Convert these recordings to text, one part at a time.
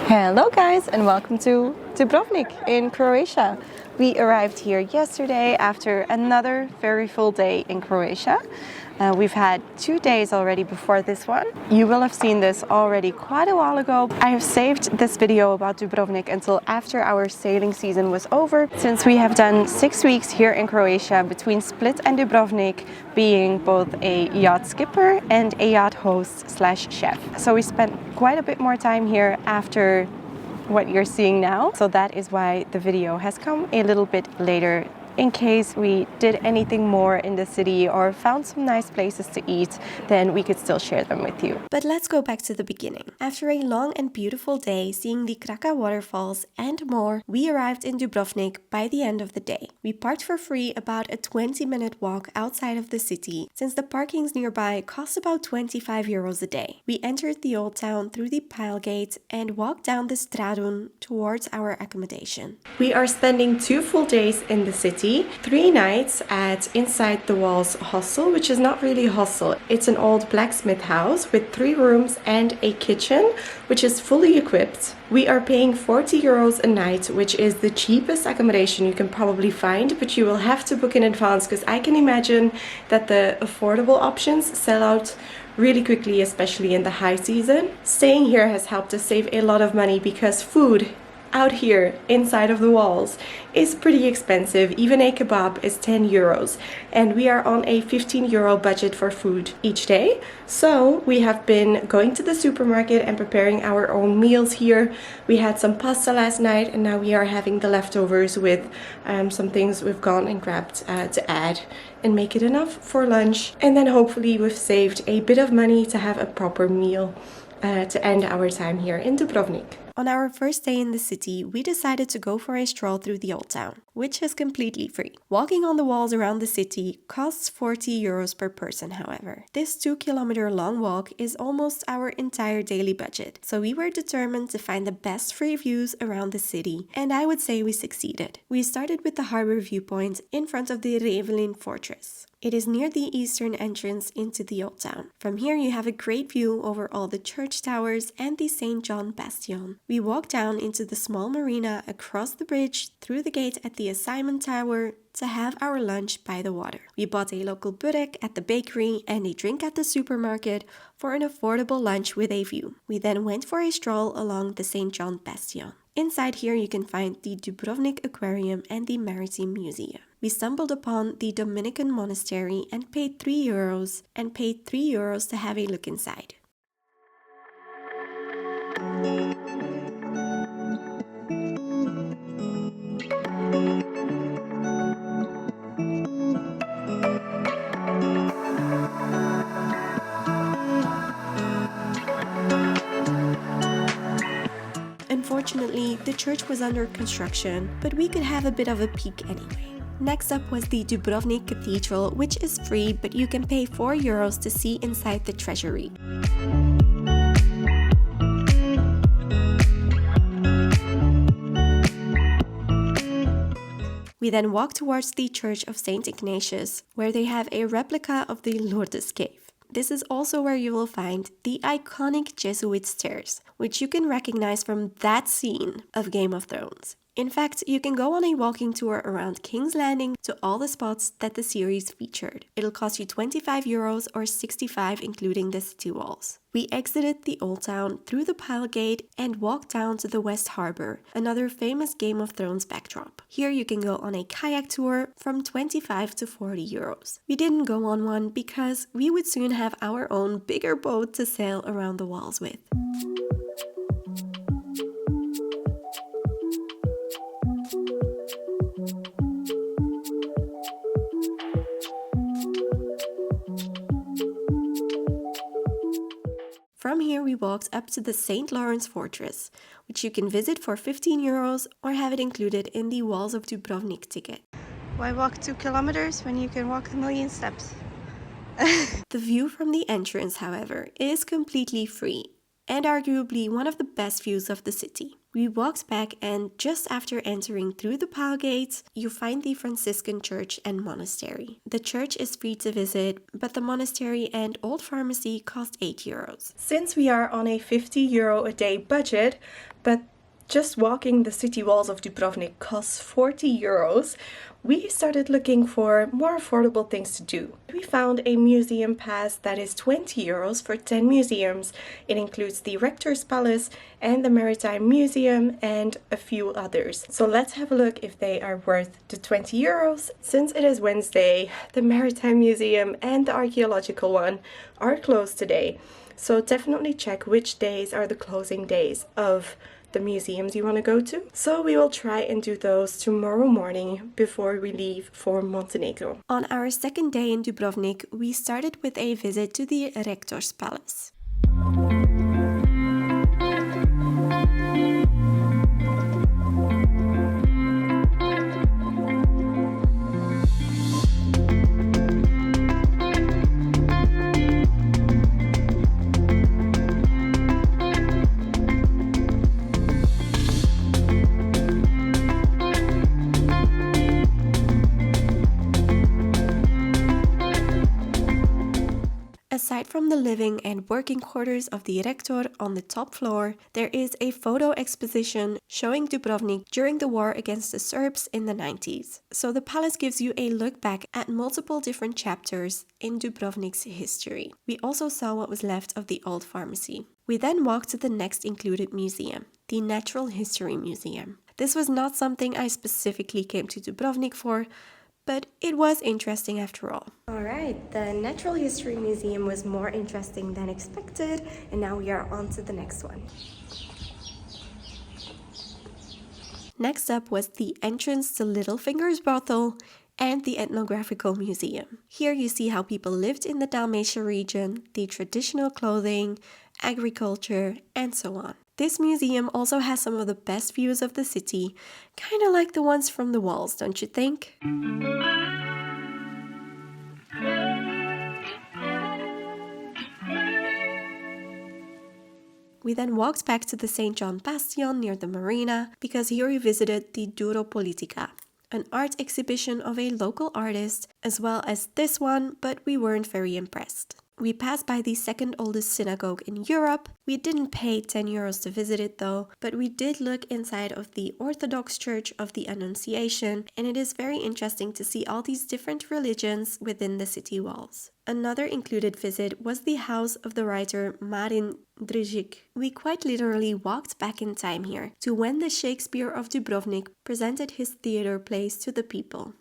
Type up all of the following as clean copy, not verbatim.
Hello guys and welcome to Dubrovnik in Croatia. We arrived here yesterday after another very full day in Croatia. We've had 2 days already before this one. You will have seen this already quite a while ago. I have saved this video about Dubrovnik until after our sailing season was over, since we have done 6 weeks here in Croatia between Split and Dubrovnik, being both a yacht skipper and a yacht host / chef. So we spent quite a bit more time here after what you're seeing now. So that is why the video has come a little bit later. In case we did anything more in the city or found some nice places to eat, then we could still share them with you. But let's go back to the beginning. After a long and beautiful day seeing the Kraka waterfalls and more, we arrived in Dubrovnik by the end of the day. We parked for free about a 20-minute walk outside of the city, since the parkings nearby cost about 25 euros a day. We entered the old town through the pile gate and walked down the Stradun towards our accommodation. We are spending 2 full days in the city. 3 nights at Inside the Walls hostel, which is not really a hostel. It's an old blacksmith house with 3 rooms and a kitchen, which is fully equipped. We are paying 40 euros a night, which is the cheapest accommodation you can probably find, but you will have to book in advance because I can imagine that the affordable options sell out really quickly, especially in the high season. Staying here has helped us save a lot of money because food out here inside of the walls is pretty expensive. Even a kebab is 10 euros and we are on a 15 euro budget for food each day. So we have been going to the supermarket and preparing our own meals here. We had some pasta last night and now we are having the leftovers with some things we've gone and grabbed to add and make it enough for lunch. And then hopefully we've saved a bit of money to have a proper meal to end our time here in Dubrovnik. On our first day in the city, we decided to go for a stroll through the old town, which is completely free. Walking on the walls around the city costs 40 euros per person, however. This 2-kilometer long walk is almost our entire daily budget, so we were determined to find the best free views around the city, and I would say we succeeded. We started with the harbor viewpoint in front of the Revelin fortress. It is near the eastern entrance into the old town. From here you have a great view over all the church towers and the St. John Bastion. We walked down into the small marina, across the bridge, through the gate at the assignment tower, to have our lunch by the water. We bought a local burek at the bakery and a drink at the supermarket for an affordable lunch with a view. We then went for a stroll along the St. John Bastion. Inside here you can find the Dubrovnik Aquarium and the Maritime Museum. We stumbled upon the Dominican monastery and paid 3 euros to have a look inside. Unfortunately, the church was under construction, but we could have a bit of a peek anyway. Next up was the Dubrovnik Cathedral, which is free, but you can pay 4 euros to see inside the treasury. We then walked towards the Church of St. Ignatius, where they have a replica of the Lourdes cave. This is also where you will find the iconic Jesuit stairs, which you can recognize from that scene of Game of Thrones. In fact, you can go on a walking tour around King's Landing to all the spots that the series featured. It'll cost you 25 euros or 65 including the city walls. We exited the old town through the pile gate and walked down to the West Harbor, another famous Game of Thrones backdrop. Here you can go on a kayak tour from 25 to 40 euros. We didn't go on one because we would soon have our own bigger boat to sail around the walls with. From here we walked up to the St. Lawrence Fortress, which you can visit for 15 euros or have it included in the Walls of Dubrovnik ticket. Why walk 2 kilometers when you can walk a million steps? The view from the entrance, however, is completely free. and arguably one of the best views of the city. We walked back, and just after entering through the Pile Gates, you find the Franciscan church and monastery. The church is free to visit, but the monastery and old pharmacy cost €8. Since we are on a €50 a day budget, but just walking the city walls of Dubrovnik costs €40, we started looking for more affordable things to do. We found a museum pass that is €20 for 10 museums. It includes the Rector's Palace and the Maritime Museum and a few others. So let's have a look if they are worth the €20. Since it is Wednesday, the Maritime Museum and the archaeological one are closed today. So definitely check which days are the closing days of the museums you want to go to. So we will try and do those tomorrow morning before we leave for Montenegro. On our second day in Dubrovnik, we started with a visit to the Rector's Palace. Aside from the living and working quarters of the Rector on the top floor, there is a photo exposition showing Dubrovnik during the war against the Serbs in the 90s. So the palace gives you a look back at multiple different chapters in Dubrovnik's history. We also saw what was left of the old pharmacy. We then walked to the next included museum, the Natural History Museum. This was not something I specifically came to Dubrovnik for, but it was interesting after all. Alright, the Natural History Museum was more interesting than expected, and now we are on to the next one. Next up was the entrance to Littlefinger's brothel and the Ethnographical Museum. Here you see how people lived in the Dalmatia region, the traditional clothing, agriculture, and so on. This museum also has some of the best views of the city, kind of like the ones from the walls, don't you think? We then walked back to the St. John Bastion near the marina, because here we visited the Duro Politica, an art exhibition of a local artist, as well as this one, but we weren't very impressed. We passed by the second oldest synagogue in Europe. We didn't pay €10 to visit it though, but we did look inside of the Orthodox Church of the Annunciation, and it is very interesting to see all these different religions within the city walls. Another included visit was the house of the writer Marin Držić. We quite literally walked back in time here to when the Shakespeare of Dubrovnik presented his theater plays to the people.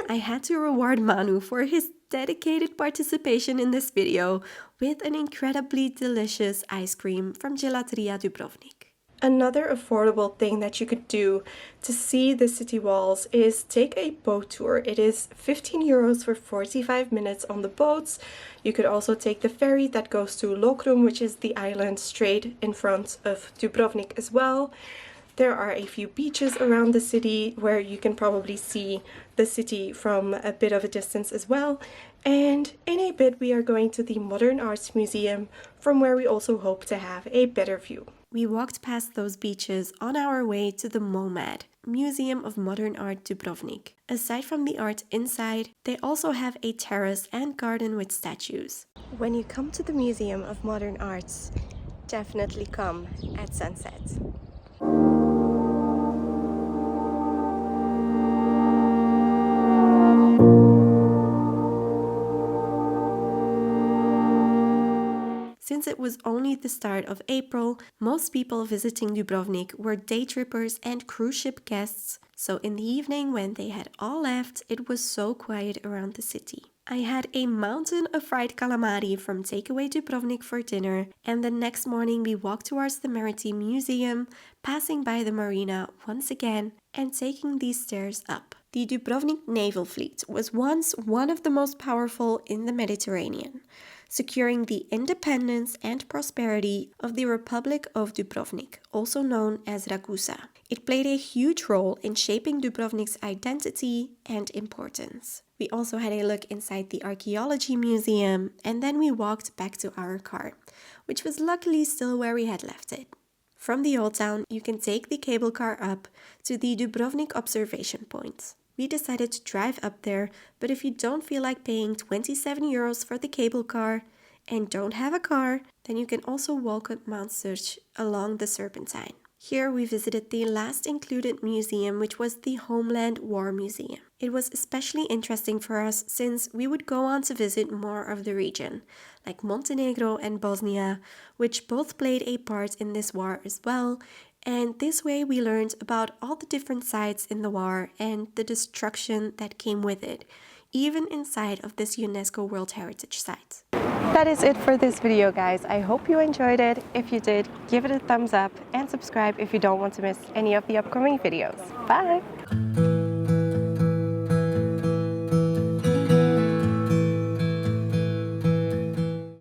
I had to reward Manu for his dedicated participation in this video with an incredibly delicious ice cream from Gelateria Dubrovnik. Another affordable thing that you could do to see the city walls is take a boat tour. It is €15 for 45 minutes on the boats. You could also take the ferry that goes to Lokrum, which is the island straight in front of Dubrovnik as well. There are a few beaches around the city where you can probably see the city from a bit of a distance as well. And in a bit we are going to the Modern Arts Museum, from where we also hope to have a better view. We walked past those beaches on our way to the MoMAD, Museum of Modern Art Dubrovnik. Aside from the art inside, they also have a terrace and garden with statues. When you come to the Museum of Modern Arts, definitely come at sunset. Since it was only the start of April, most people visiting Dubrovnik were day trippers and cruise ship guests, so in the evening when they had all left, it was so quiet around the city. I had a mountain of fried calamari from Takeaway Dubrovnik for dinner, and the next morning we walked towards the Maritime Museum, passing by the marina once again and taking these stairs up. The Dubrovnik naval fleet was once one of the most powerful in the Mediterranean. securing the independence and prosperity of the Republic of Dubrovnik, also known as Ragusa. It played a huge role in shaping Dubrovnik's identity and importance. We also had a look inside the archaeology museum, and then we walked back to our car, which was luckily still where we had left it. From the Old Town, you can take the cable car up to the Dubrovnik observation point. We decided to drive up there, but if you don't feel like paying 27 euros for the cable car and don't have a car, then you can also walk up Mount Surge along the Serpentine. Here we visited the last included museum, which was the Homeland War Museum. It was especially interesting for us since we would go on to visit more of the region, like Montenegro and Bosnia, which both played a part in this war as well, and this way we learned about all the different sides in the war and the destruction that came with it, even inside of this UNESCO World Heritage Site. That is it for this video, guys. I hope you enjoyed it. If you did, give it a thumbs up and subscribe if you don't want to miss any of the upcoming videos. Bye!